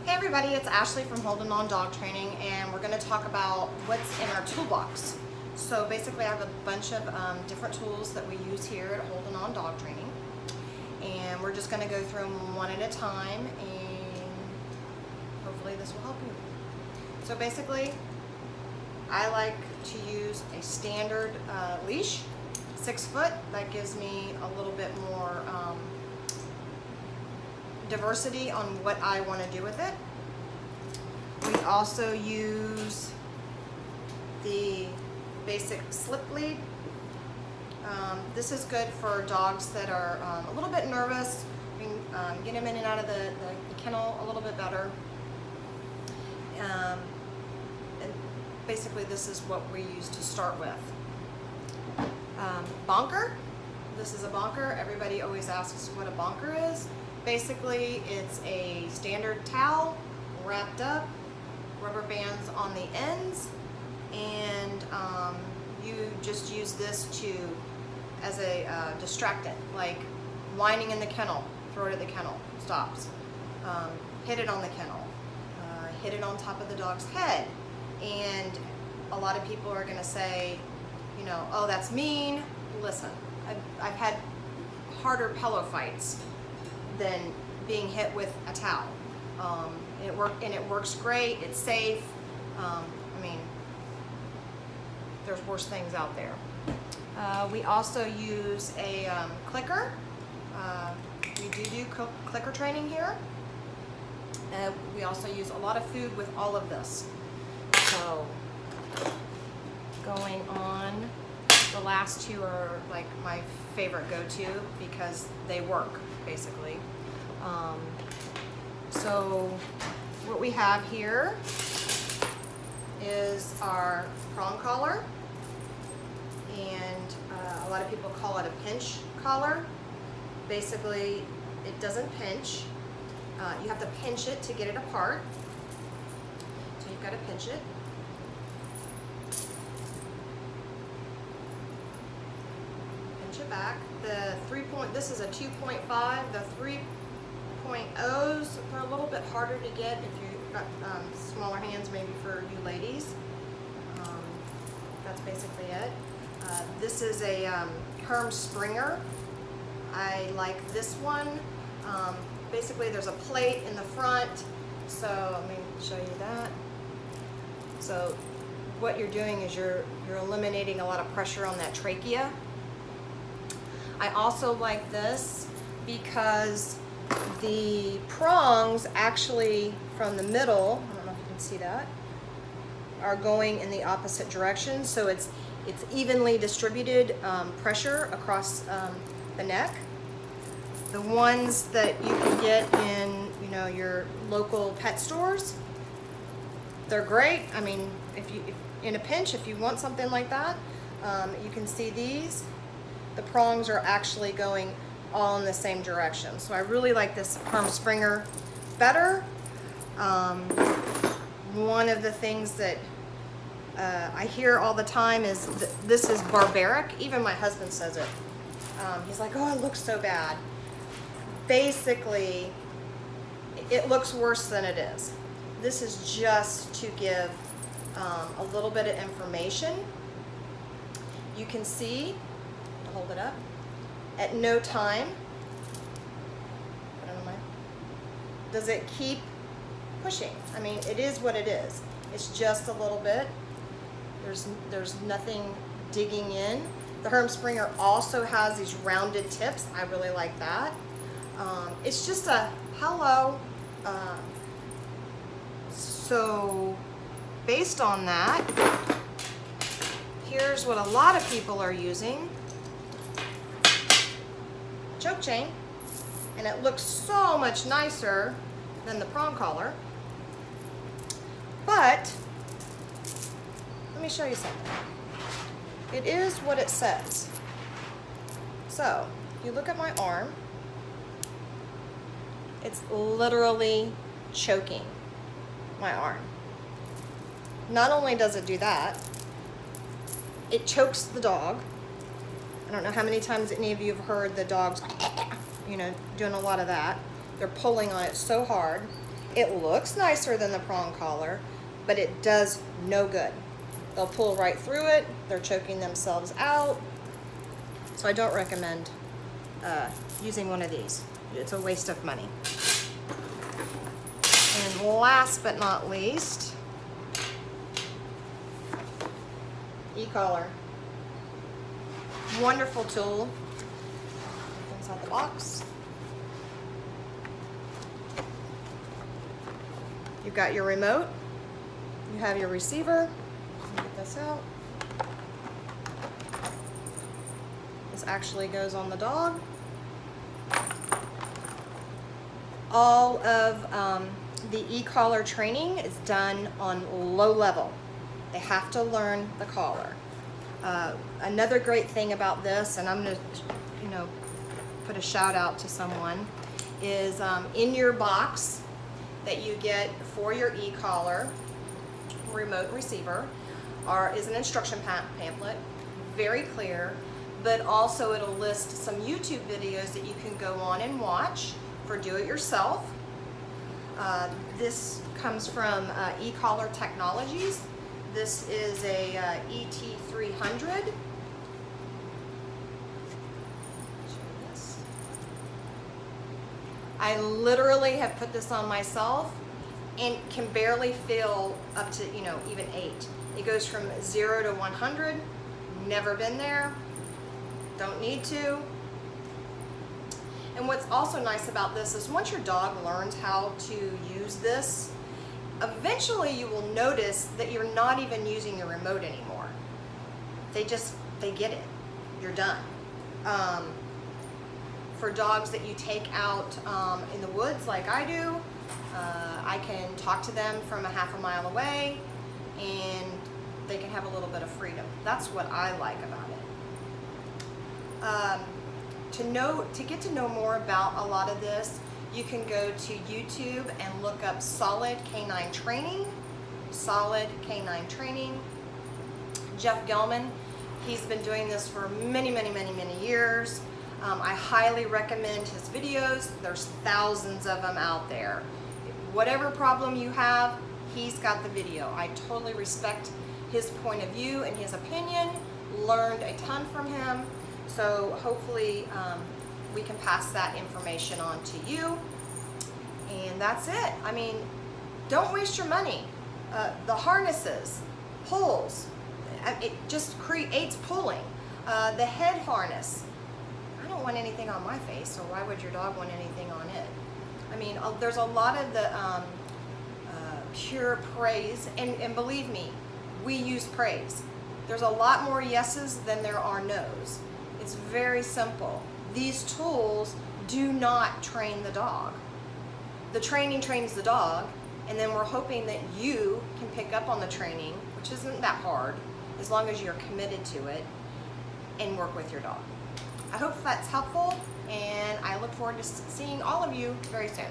Hey everybody, it's Ashley from Holding On Dog Training, and we're going to talk about what's in our toolbox. So basically I have a bunch of different tools that we use here at Holding On Dog Training, and we're just going to go through them one at a time, and hopefully this will help you. So basically I like to use a standard leash, 6 foot. That gives me a little bit more diversity on what I want to do with it. We also use the basic slip lead. This is good for dogs that are a little bit nervous. We can get them in and out of the kennel a little bit better. And basically this is what we use to start with. Bonker. This is a bonker. Everybody always asks what a bonker is. Basically, it's a standard towel wrapped up, rubber bands on the ends, and you just use this as a distractant, like whining in the kennel, throw it at the kennel, stops. Hit it on the kennel, hit it on top of the dog's head, and a lot of people are going to say, you know, oh, that's mean. Listen, I've had harder pillow fights than being hit with a towel. It works great. It's safe. I mean, there's worse things out there. We also use a clicker. We do clicker training here. We also use a lot of food with all of this. So going on, the last two are like my favorite go-to because they work basically. So what we have here is our prong collar, and a lot of people call it a pinch collar. Basically, it doesn't pinch. You have to pinch it to get it apart. So you've got to pinch it. Pinch it back. This is a 2.5. The 3.0s, they're a little bit harder to get if you've got smaller hands, maybe for you ladies. That's basically it. This is a Herm Sprenger. I like this one. Basically there's a plate in the front, so let me show you that. So what you're doing is you're eliminating a lot of pressure on that trachea. I also like this because the prongs actually from the middle, I don't know if you can see that, are going in the opposite direction, so it's evenly distributed pressure across the neck. The ones that you can get in, you know, your local pet stores, they're great. I mean, if in a pinch, if you want something like that, you can see these. The prongs are actually going all in the same direction. So I really like this Herm Sprenger better. One of the things that I hear all the time is this is barbaric. Even my husband says it. He's like, oh, it looks so bad. Basically, it looks worse than it is. This is just to give a little bit of information. You can see, hold it up, at no time, does it keep pushing. I mean, it is what it is. It's just a little bit. There's nothing digging in. The Herm Sprenger also has these rounded tips. I really like that. It's just a hello. So based on that, here's what a lot of people are using. Choke chain, and it looks so much nicer than the prong collar. But let me show you something. It is what it says. So if you look at my arm, it's literally choking my arm. Not only does it do that, it chokes the dog. I don't know how many times any of you have heard the dogs, you know, doing a lot of that. They're pulling on it so hard. It looks nicer than the prong collar, but it does no good. They'll pull right through it. They're choking themselves out. So I don't recommend using one of these. It's a waste of money. And last but not least, e-collar. Wonderful tool. Inside the box. You've got your remote. You have your receiver. Let me get this out. This actually goes on the dog. All of the e-collar training is done on low level. They have to learn the collar. Another great thing about this, and I'm going to, put a shout out to someone, is in your box that you get for your e-collar remote receiver is an instruction pamphlet, very clear, but also it'll list some YouTube videos that you can go on and watch for do-it-yourself. This comes from e-collar Technologies. This is a ET300. I literally have put this on myself and can barely feel up to, even 8. It goes from 0 to 100. Never been there. Don't need to. And what's also nice about this is once your dog learns how to use this, eventually you will notice that you're not even using your remote anymore. They get it. You're done. For dogs that you take out in the woods like I do, I can talk to them from a half a mile away and they can have a little bit of freedom. That's what I like about it. To get to know more about a lot of this, you can go to YouTube and look up Solid Canine Training. Solid Canine Training. Jeff Gellman, he's been doing this for many, many, many, many years. I highly recommend his videos. There's thousands of them out there. Whatever problem you have, he's got the video. I totally respect his point of view and his opinion. Learned a ton from him. So hopefully we can pass that information on to you. And that's it. I mean, don't waste your money. The harnesses, pulls, it just creates pulling. The head harness. I don't want anything on my face, so why would your dog want anything on it? I mean, there's a lot of the pure praise, and believe me, we use praise. There's a lot more yeses than there are nos. It's very simple. These tools do not train the dog. The training trains the dog, and then we're hoping that you can pick up on the training, which isn't that hard, as long as you're committed to it, and work with your dog. I hope that's helpful, and I look forward to seeing all of you very soon.